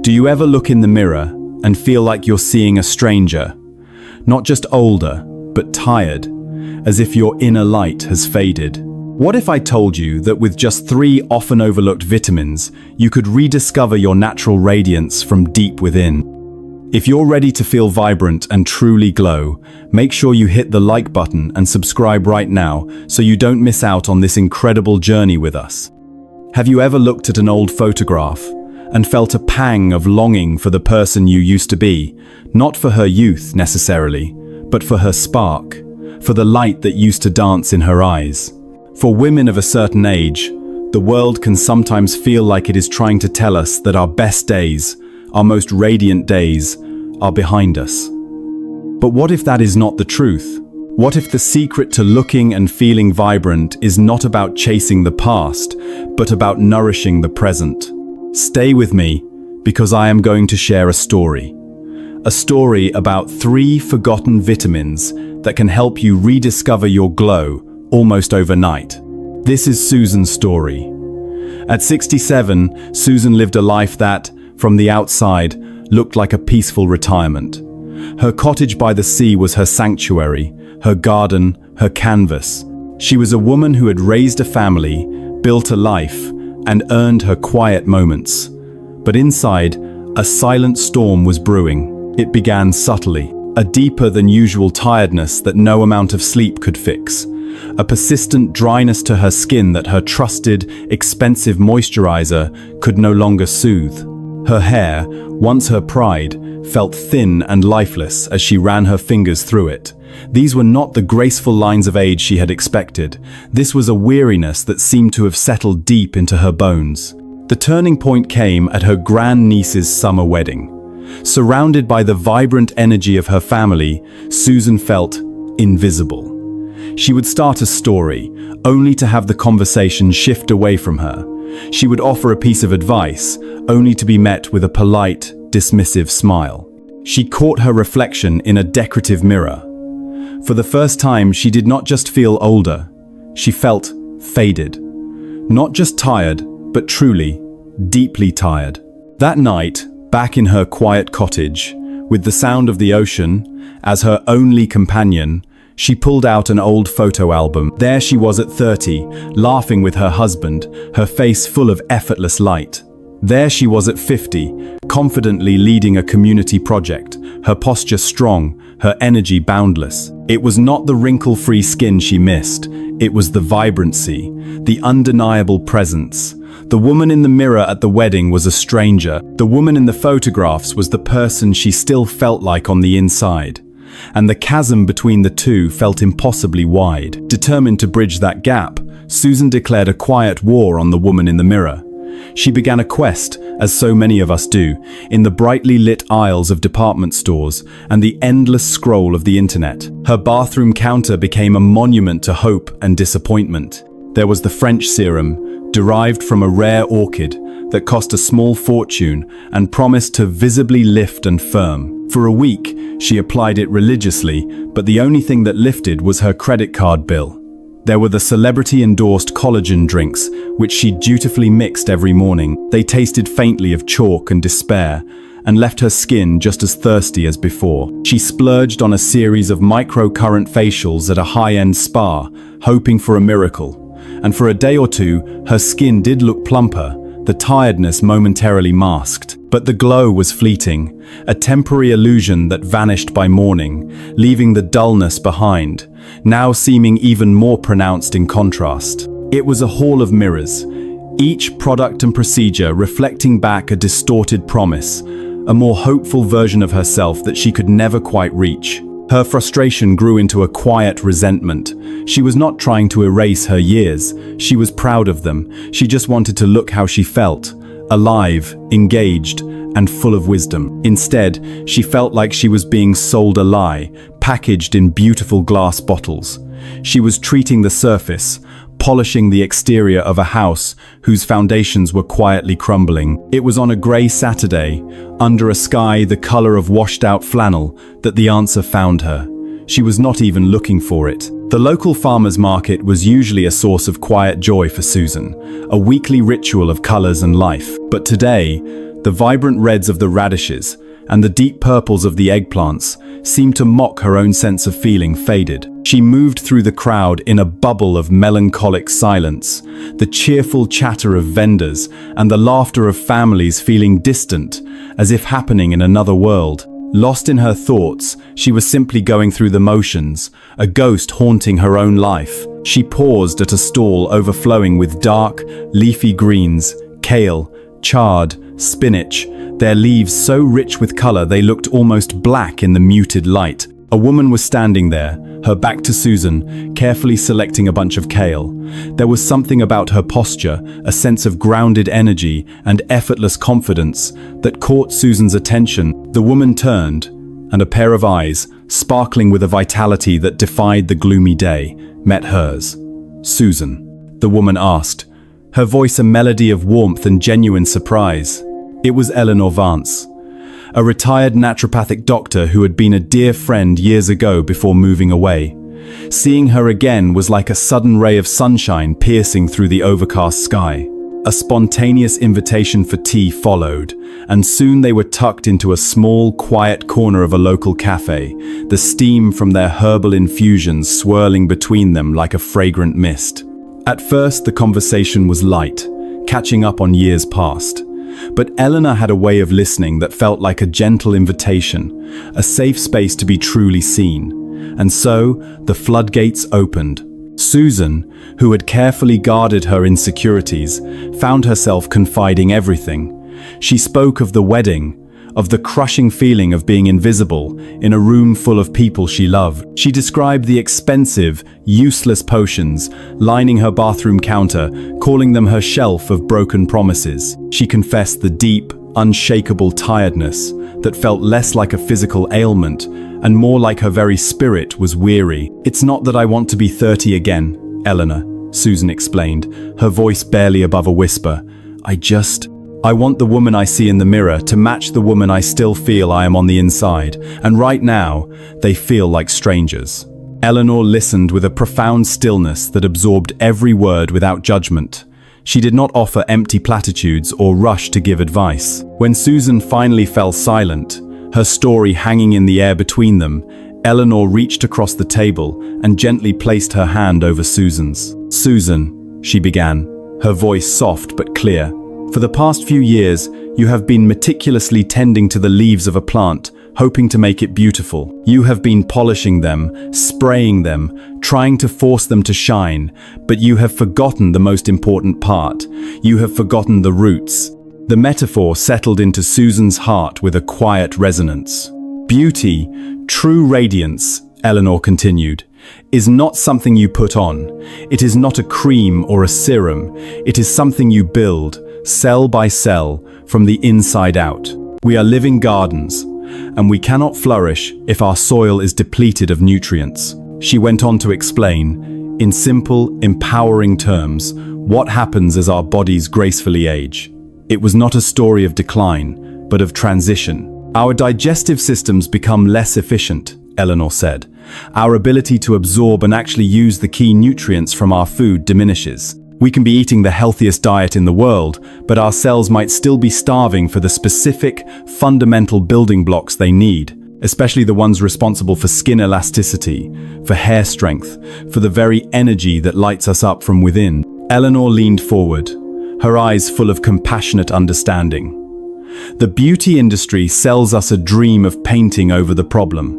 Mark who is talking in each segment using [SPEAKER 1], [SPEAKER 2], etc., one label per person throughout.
[SPEAKER 1] Do you ever look in the mirror and feel like you're seeing a stranger? Not just older, but tired, as if your inner light has faded. What if I told you that with just 3 often overlooked vitamins, you could rediscover your natural radiance from deep within? If you're ready to feel vibrant and truly glow, make sure you hit the like button and subscribe right now so you don't miss out on this incredible journey with us. Have you ever looked at an old photograph and felt a pang of longing for the person you used to be, not for her youth necessarily, but for her spark, for the light that used to dance in her eyes? For women of a certain age, the world can sometimes feel like it is trying to tell us that our best days, our most radiant days, are behind us. But what if that is not the truth? What if the secret to looking and feeling vibrant is not about chasing the past, but about nourishing the present? Stay with me, because I am going to share a story. A story about 3 forgotten vitamins that can help you rediscover your glow almost overnight. This is Susan's story. At 67, Susan lived a life that, from the outside, looked like a peaceful retirement. Her cottage by the sea was her sanctuary, her garden, her canvas. She was a woman who had raised a family, built a life, and earned her quiet moments. But inside, a silent storm was brewing. It began subtly, a deeper than usual tiredness that no amount of sleep could fix. A persistent dryness to her skin that her trusted, expensive moisturizer could no longer soothe. Her hair, once her pride, felt thin and lifeless as she ran her fingers through it. These were not the graceful lines of age she had expected. This was a weariness that seemed to have settled deep into her bones. The turning point came at her grandniece's summer wedding. Surrounded by the vibrant energy of her family, Susan felt invisible. She would start a story, only to have the conversation shift away from her. She would offer a piece of advice, only to be met with a polite, dismissive smile. She caught her reflection in a decorative mirror. For the first time, she did not just feel older, she felt faded. Not just tired, but truly, deeply tired. That night, back in her quiet cottage, with the sound of the ocean as her only companion, she pulled out an old photo album. There she was at 30, laughing with her husband, her face full of effortless light. There she was at 50, confidently leading a community project, her posture strong, her energy boundless. It was not the wrinkle-free skin she missed, it was the vibrancy, the undeniable presence. The woman in the mirror at the wedding was a stranger. The woman in the photographs was the person she still felt like on the inside. And the chasm between the two felt impossibly wide. Determined to bridge that gap, Susan declared a quiet war on the woman in the mirror. She began a quest, as so many of us do, in the brightly lit aisles of department stores and the endless scroll of the internet. Her bathroom counter became a monument to hope and disappointment. There was the French serum, derived from a rare orchid that cost a small fortune and promised to visibly lift and firm. For a week, she applied it religiously, but the only thing that lifted was her credit card bill. There were the celebrity-endorsed collagen drinks, which she dutifully mixed every morning. They tasted faintly of chalk and despair, and left her skin just as thirsty as before. She splurged on a series of microcurrent facials at a high-end spa, hoping for a miracle. And for a day or two, her skin did look plumper, the tiredness momentarily masked. But the glow was fleeting, a temporary illusion that vanished by morning, leaving the dullness behind, now seeming even more pronounced in contrast. It was a hall of mirrors, each product and procedure reflecting back a distorted promise, a more hopeful version of herself that she could never quite reach. Her frustration grew into a quiet resentment. She was not trying to erase her years. She was proud of them. She just wanted to look how she felt, alive, engaged, and full of wisdom. Instead, she felt like she was being sold a lie, packaged in beautiful glass bottles. She was treating the surface, polishing the exterior of a house whose foundations were quietly crumbling. It was on a grey Saturday, under a sky the colour of washed-out flannel, that the answer found her. She was not even looking for it. The local farmers' market was usually a source of quiet joy for Susan, a weekly ritual of colours and life. But today, The vibrant reds of the radishes and the deep purples of the eggplants seemed to mock her own sense of feeling faded. She moved through the crowd in a bubble of melancholic silence, the cheerful chatter of vendors and the laughter of families feeling distant, as if happening in another world. Lost in her thoughts, she was simply going through the motions, a ghost haunting her own life. She paused at a stall overflowing with dark, leafy greens, kale, chard, spinach, their leaves so rich with color they looked almost black in the muted light. A woman was standing there, her back to Susan, carefully selecting a bunch of kale. There was something about her posture, a sense of grounded energy and effortless confidence that caught Susan's attention. The woman turned, and a pair of eyes, sparkling with a vitality that defied the gloomy day, met hers. "Susan?" the woman asked, her voice a melody of warmth and genuine surprise. It was Eleanor Vance, a retired naturopathic doctor who had been a dear friend years ago before moving away. Seeing her again was like a sudden ray of sunshine piercing through the overcast sky. A spontaneous invitation for tea followed, and soon they were tucked into a small, quiet corner of a local cafe, the steam from their herbal infusions swirling between them like a fragrant mist. At first, the conversation was light, catching up on years past. But Eleanor had a way of listening that felt like a gentle invitation, a safe space to be truly seen. And so, the floodgates opened. Susan, who had carefully guarded her insecurities, found herself confiding everything. She spoke of the wedding, of the crushing feeling of being invisible in a room full of people she loved. She described the expensive, useless potions lining her bathroom counter, calling them her shelf of broken promises. She confessed the deep, unshakable tiredness that felt less like a physical ailment and more like her very spirit was weary. "It's not that I want to be 30 again, Eleanor," Susan explained, her voice barely above a whisper. I want the woman I see in the mirror to match the woman I still feel I am on the inside, and right now, they feel like strangers." Eleanor listened with a profound stillness that absorbed every word without judgment. She did not offer empty platitudes or rush to give advice. When Susan finally fell silent, her story hanging in the air between them, Eleanor reached across the table and gently placed her hand over Susan's. "Susan," she began, her voice soft but clear, "for the past few years, you have been meticulously tending to the leaves of a plant, hoping to make it beautiful. You have been polishing them, spraying them, trying to force them to shine, but you have forgotten the most important part. You have forgotten the roots." The metaphor settled into Susan's heart with a quiet resonance. "Beauty, true radiance," Eleanor continued, "is not something you put on. It is not a cream or a serum. It is something you build, cell by cell, from the inside out. We are living gardens, and we cannot flourish if our soil is depleted of nutrients." She went on to explain, in simple, empowering terms, what happens as our bodies gracefully age. It was not a story of decline, but of transition. "Our digestive systems become less efficient," Eleanor said. "Our ability to absorb and actually use the key nutrients from our food diminishes. We can be eating the healthiest diet in the world, but our cells might still be starving for the specific, fundamental building blocks they need, especially the ones responsible for skin elasticity, for hair strength, for the very energy that lights us up from within." Eleanor leaned forward, her eyes full of compassionate understanding. "The beauty industry sells us a dream of painting over the problem.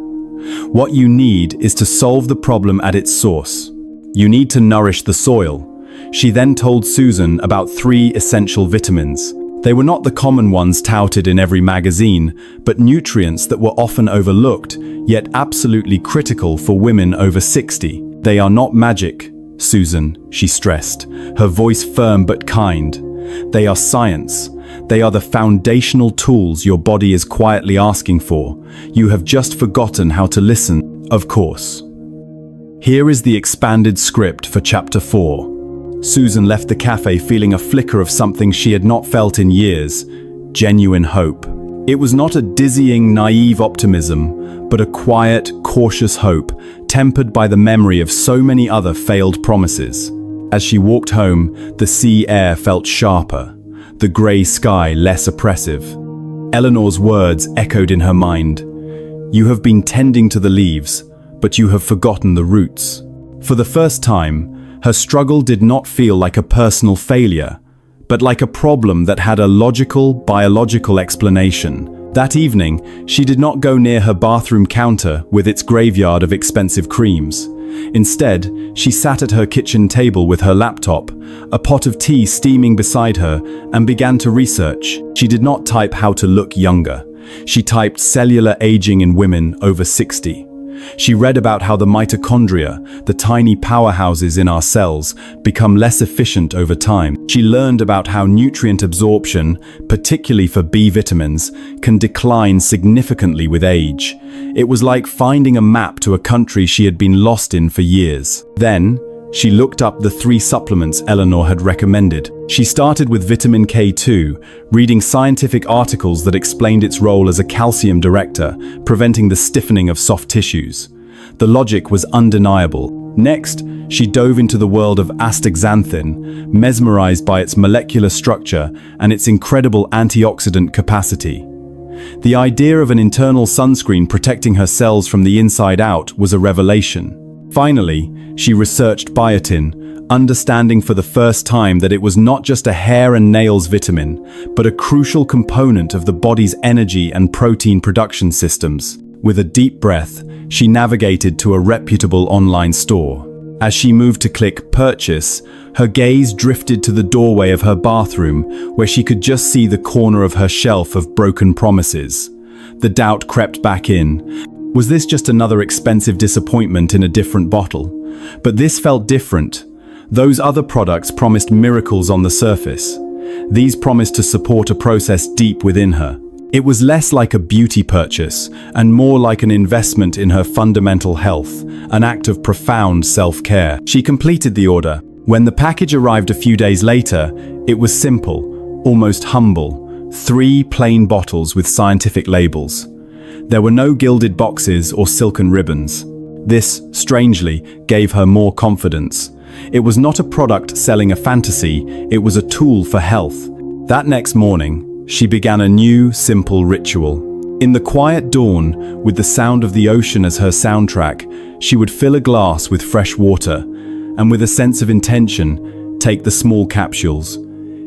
[SPEAKER 1] What you need is to solve the problem at its source. You need to nourish the soil." She then told Susan about 3 essential vitamins. They were not the common ones touted in every magazine, but nutrients that were often overlooked, yet absolutely critical for women over 60. "They are not magic, Susan," she stressed, her voice firm but kind. "They are science. They are the foundational tools your body is quietly asking for. You have just forgotten how to listen, of course." Here is the expanded script for Chapter 4. Susan left the cafe feeling a flicker of something she had not felt in years: genuine hope. It was not a dizzying, naive optimism, but a quiet, cautious hope, tempered by the memory of so many other failed promises. As she walked home, the sea air felt sharper. the grey sky less oppressive. Eleanor's words echoed in her mind. You have been tending to the leaves, but you have forgotten the roots. For the first time, her struggle did not feel like a personal failure, but like a problem that had a logical, biological explanation. That evening, she did not go near her bathroom counter with its graveyard of expensive creams. Instead, she sat at her kitchen table with her laptop, a pot of tea steaming beside her, and began to research. She did not type how to look younger. She typed cellular aging in women over 60. She read about how the mitochondria, the tiny powerhouses in our cells, become less efficient over time. She learned about how nutrient absorption, particularly for B vitamins, can decline significantly with age. It was like finding a map to a country she had been lost in for years. Then, she looked up the 3 supplements Eleanor had recommended. She started with vitamin K2, reading scientific articles that explained its role as a calcium director, preventing the stiffening of soft tissues. The logic was undeniable. Next, she dove into the world of astaxanthin, mesmerized by its molecular structure and its incredible antioxidant capacity. The idea of an internal sunscreen protecting her cells from the inside out was a revelation. Finally, she researched biotin, understanding for the first time that it was not just a hair and nails vitamin, but a crucial component of the body's energy and protein production systems. With a deep breath, she navigated to a reputable online store. As she moved to click purchase, her gaze drifted to the doorway of her bathroom, where she could just see the corner of her shelf of broken promises. The doubt crept back in. Was this just another expensive disappointment in a different bottle? But this felt different. Those other products promised miracles on the surface. These promised to support a process deep within her. It was less like a beauty purchase and more like an investment in her fundamental health, an act of profound self-care. She completed the order. When the package arrived a few days later, it was simple, almost humble. 3 plain bottles with scientific labels. There were no gilded boxes or silken ribbons. This, strangely, gave her more confidence. It was not a product selling a fantasy, it was a tool for health. That next morning, she began a new, simple ritual. In the quiet dawn, with the sound of the ocean as her soundtrack, she would fill a glass with fresh water, and with a sense of intention, take the small capsules.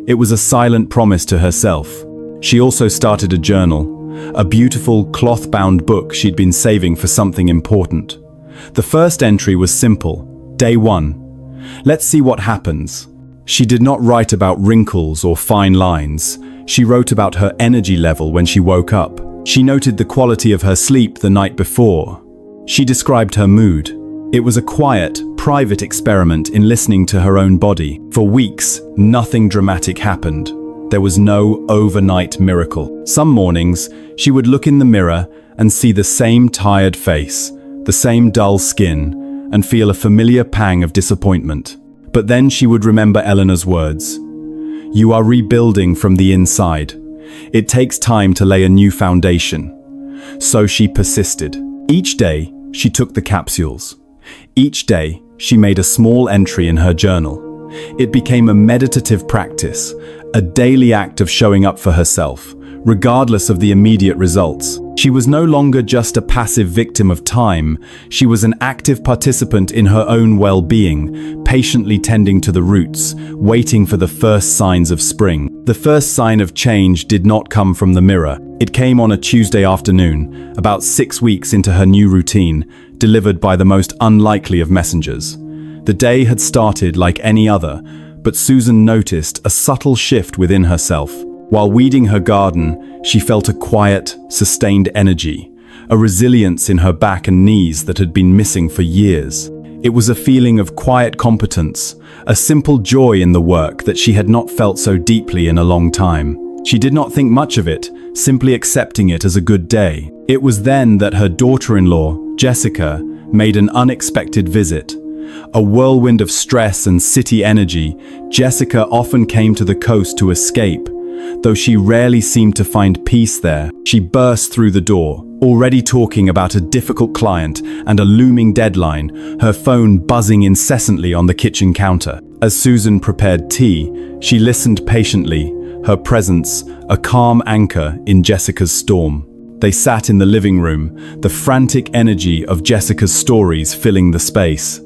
[SPEAKER 1] It was a silent promise to herself. She also started a journal. A beautiful, cloth-bound book she'd been saving for something important. The first entry was simple. Day 1. Let's see what happens. She did not write about wrinkles or fine lines. She wrote about her energy level when she woke up. She noted the quality of her sleep the night before. She described her mood. It was a quiet, private experiment in listening to her own body. For weeks, nothing dramatic happened. There was no overnight miracle. Some mornings, she would look in the mirror and see the same tired face, the same dull skin, and feel a familiar pang of disappointment. But then she would remember Eleanor's words. You are rebuilding from the inside. It takes time to lay a new foundation. So she persisted. Each day, she took the capsules. Each day, she made a small entry in her journal. It became a meditative practice, a daily act of showing up for herself, regardless of the immediate results. She was no longer just a passive victim of time, she was an active participant in her own well-being, patiently tending to the roots, waiting for the first signs of spring. The first sign of change did not come from the mirror. It came on a Tuesday afternoon, about 6 weeks into her new routine, delivered by the most unlikely of messengers. The day had started like any other, but Susan noticed a subtle shift within herself. While weeding her garden, she felt a quiet, sustained energy, a resilience in her back and knees that had been missing for years. It was a feeling of quiet competence, a simple joy in the work that she had not felt so deeply in a long time. She did not think much of it, simply accepting it as a good day. It was then that her daughter-in-law, Jessica, made an unexpected visit. A whirlwind of stress and city energy, Jessica often came to the coast to escape. Though she rarely seemed to find peace there, she burst through the door, already talking about a difficult client and a looming deadline, her phone buzzing incessantly on the kitchen counter. As Susan prepared tea, she listened patiently, her presence a calm anchor in Jessica's storm. They sat in the living room, the frantic energy of Jessica's stories filling the space.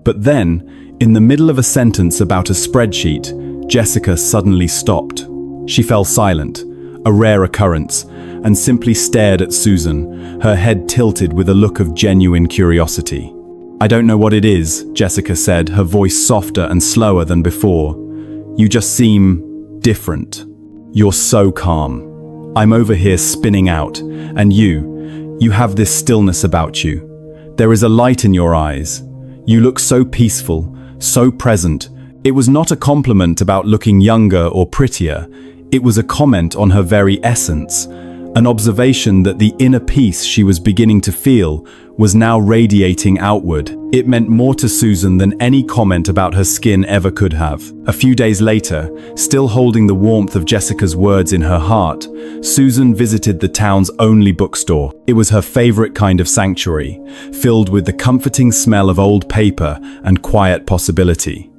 [SPEAKER 1] But then, in the middle of a sentence about a spreadsheet, Jessica suddenly stopped. She fell silent, a rare occurrence, and simply stared at Susan, her head tilted with a look of genuine curiosity. "I don't know what it is," Jessica said, her voice softer and slower than before. "You just seem different. You're so calm. I'm over here spinning out, and you have this stillness about you. There is a light in your eyes. You look so peaceful, so present." It was not a compliment about looking younger or prettier. It was a comment on her very essence, an observation that the inner peace she was beginning to feel was now radiating outward. It meant more to Susan than any comment about her skin ever could have. A few days later, still holding the warmth of Jessica's words in her heart, Susan visited the town's only bookstore. It was her favorite kind of sanctuary, filled with the comforting smell of old paper and quiet possibility.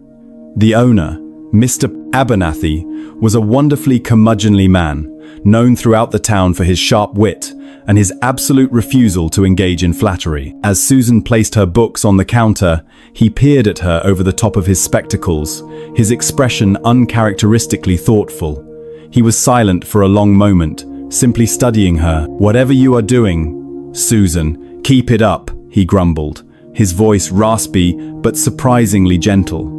[SPEAKER 1] The owner, Mr. Abernathy, was a wonderfully curmudgeonly man, known throughout the town for his sharp wit and his absolute refusal to engage in flattery. As Susan placed her books on the counter, he peered at her over the top of his spectacles, his expression uncharacteristically thoughtful. He was silent for a long moment, simply studying her. "Whatever you are doing, Susan, keep it up," he grumbled, his voice raspy but surprisingly gentle.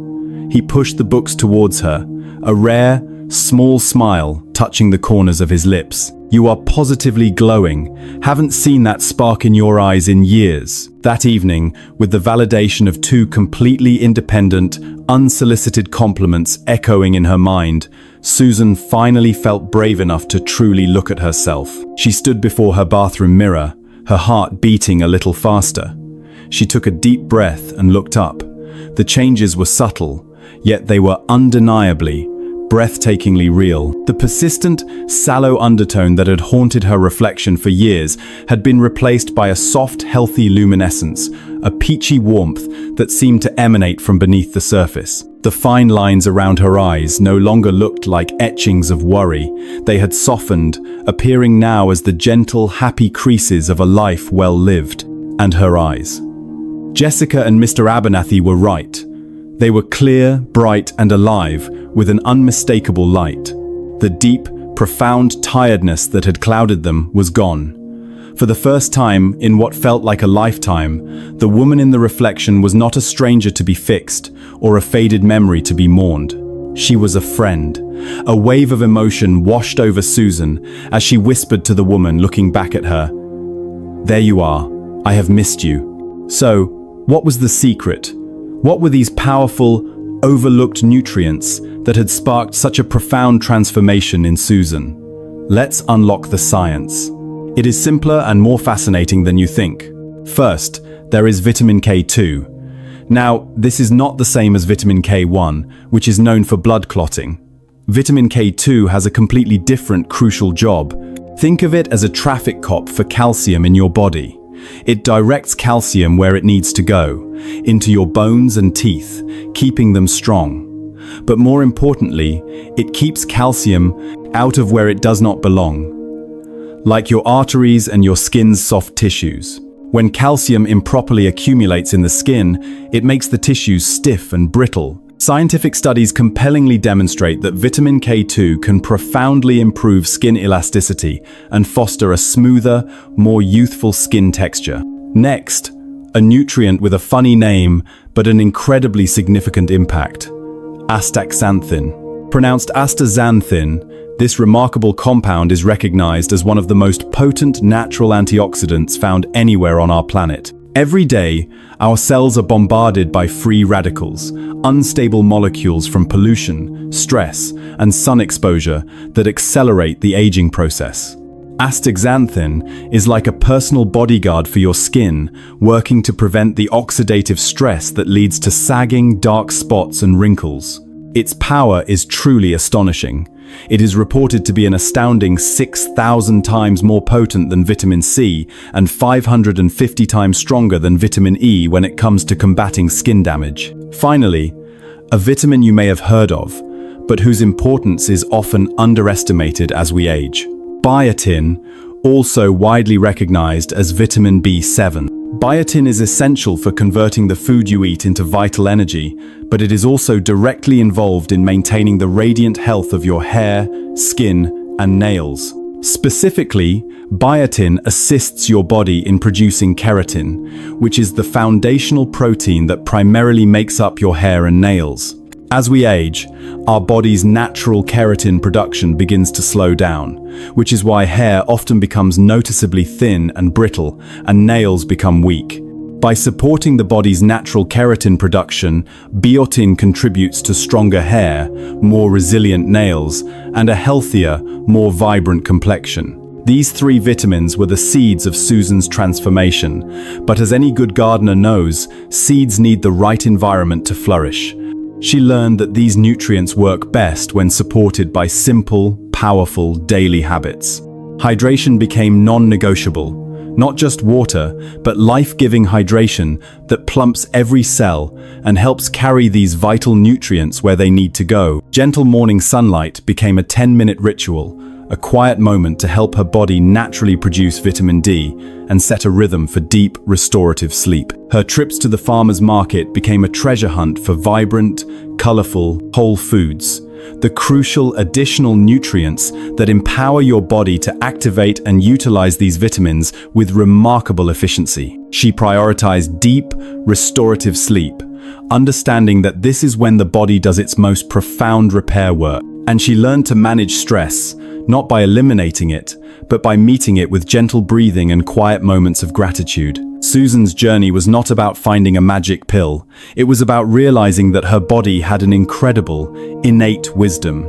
[SPEAKER 1] He pushed the books towards her, a rare, small smile touching the corners of his lips. "You are positively glowing. Haven't seen that spark in your eyes in years." That evening, with the validation of two completely independent, unsolicited compliments echoing in her mind, Susan finally felt brave enough to truly look at herself. She stood before her bathroom mirror, her heart beating a little faster. She took a deep breath and looked up. The changes were subtle, yet they were undeniably, breathtakingly real. The persistent, sallow undertone that had haunted her reflection for years had been replaced by a soft, healthy luminescence, a peachy warmth that seemed to emanate from beneath the surface. The fine lines around her eyes no longer looked like etchings of worry. They had softened, appearing now as the gentle, happy creases of a life well lived. And her eyes. Jessica and Mr. Abernathy were right. They were clear, bright, and alive, with an unmistakable light. The deep, profound tiredness that had clouded them was gone. For the first time in what felt like a lifetime, the woman in the reflection was not a stranger to be fixed, or a faded memory to be mourned. She was a friend. A wave of emotion washed over Susan as she whispered to the woman looking back at her, "There you are. I have missed you." So, what was the secret? What were these powerful, overlooked nutrients that had sparked such a profound transformation in Susan? Let's unlock the science. It is simpler and more fascinating than you think. First, there is vitamin K2. Now, this is not the same as vitamin K1, which is known for blood clotting. Vitamin K2 has a completely different crucial job. Think of it as a traffic cop for calcium in your body. It directs calcium where it needs to go, into your bones and teeth, keeping them strong. But more importantly, it keeps calcium out of where it does not belong, like your arteries and your skin's soft tissues. When calcium improperly accumulates in the skin, it makes the tissues stiff and brittle. Scientific studies compellingly demonstrate that vitamin K2 can profoundly improve skin elasticity and foster a smoother, more youthful skin texture. Next, a nutrient with a funny name but an incredibly significant impact: astaxanthin. Pronounced astaxanthin, this remarkable compound is recognized as one of the most potent natural antioxidants found anywhere on our planet. Every day, our cells are bombarded by free radicals, unstable molecules from pollution, stress, and sun exposure that accelerate the aging process. Astaxanthin is like a personal bodyguard for your skin, working to prevent the oxidative stress that leads to sagging, dark spots and wrinkles. Its power is truly astonishing. It is reported to be an astounding 6,000 times more potent than vitamin C and 550 times stronger than vitamin E when it comes to combating skin damage. Finally, a vitamin you may have heard of, but whose importance is often underestimated as we age. Biotin, also widely recognized as vitamin B7. Biotin is essential for converting the food you eat into vital energy, but it is also directly involved in maintaining the radiant health of your hair, skin, and nails. Specifically, biotin assists your body in producing keratin, which is the foundational protein that primarily makes up your hair and nails. As we age, our body's natural keratin production begins to slow down, which is why hair often becomes noticeably thin and brittle, and nails become weak. By supporting the body's natural keratin production, biotin contributes to stronger hair, more resilient nails, and a healthier, more vibrant complexion. These three vitamins were the seeds of Susan's transformation, but as any good gardener knows, seeds need the right environment to flourish. She learned that these nutrients work best when supported by simple, powerful daily habits. Hydration became non-negotiable. Not just water, but life-giving hydration that plumps every cell and helps carry these vital nutrients where they need to go. Gentle morning sunlight became a 10-minute ritual, a quiet moment to help her body naturally produce vitamin D and set a rhythm for deep, restorative sleep. Her trips to the farmer's market became a treasure hunt for vibrant, colorful, whole foods, the crucial additional nutrients that empower your body to activate and utilize these vitamins with remarkable efficiency. She prioritized deep, restorative sleep, understanding that this is when the body does its most profound repair work. And she learned to manage stress, not by eliminating it, but by meeting it with gentle breathing and quiet moments of gratitude. Susan's journey was not about finding a magic pill. It was about realizing that her body had an incredible, innate wisdom.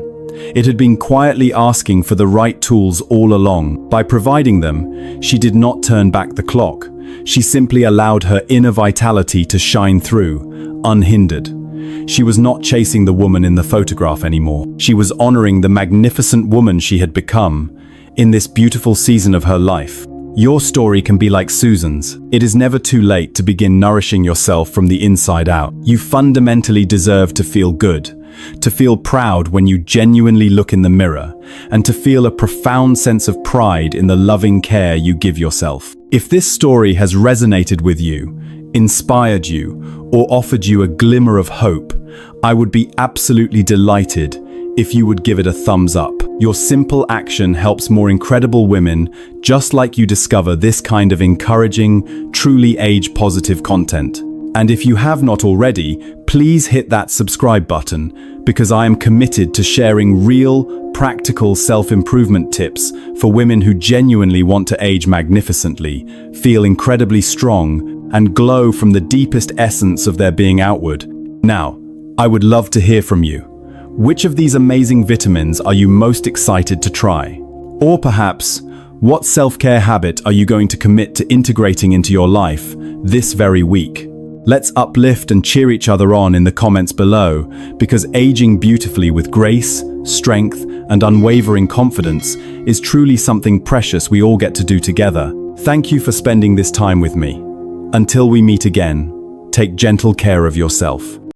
[SPEAKER 1] It had been quietly asking for the right tools all along. By providing them, she did not turn back the clock. She simply allowed her inner vitality to shine through, unhindered. She was not chasing the woman in the photograph anymore. She was honoring the magnificent woman she had become in this beautiful season of her life. Your story can be like Susan's. It is never too late to begin nourishing yourself from the inside out. You fundamentally deserve to feel good, to feel proud when you genuinely look in the mirror, and to feel a profound sense of pride in the loving care you give yourself. If this story has resonated with you, inspired you, or offered you a glimmer of hope, I would be absolutely delighted if you would give it a thumbs up. Your simple action helps more incredible women just like you discover this kind of encouraging, truly age-positive content. And if you have not already, please hit that subscribe button, because I am committed to sharing real, practical self-improvement tips for women who genuinely want to age magnificently, feel incredibly strong, and glow from the deepest essence of their being outward. Now, I would love to hear from you. Which of these amazing vitamins are you most excited to try? Or perhaps, what self-care habit are you going to commit to integrating into your life this very week? Let's uplift and cheer each other on in the comments below, because aging beautifully with grace, strength, and unwavering confidence is truly something precious we all get to do together. Thank you for spending this time with me. Until we meet again, take gentle care of yourself.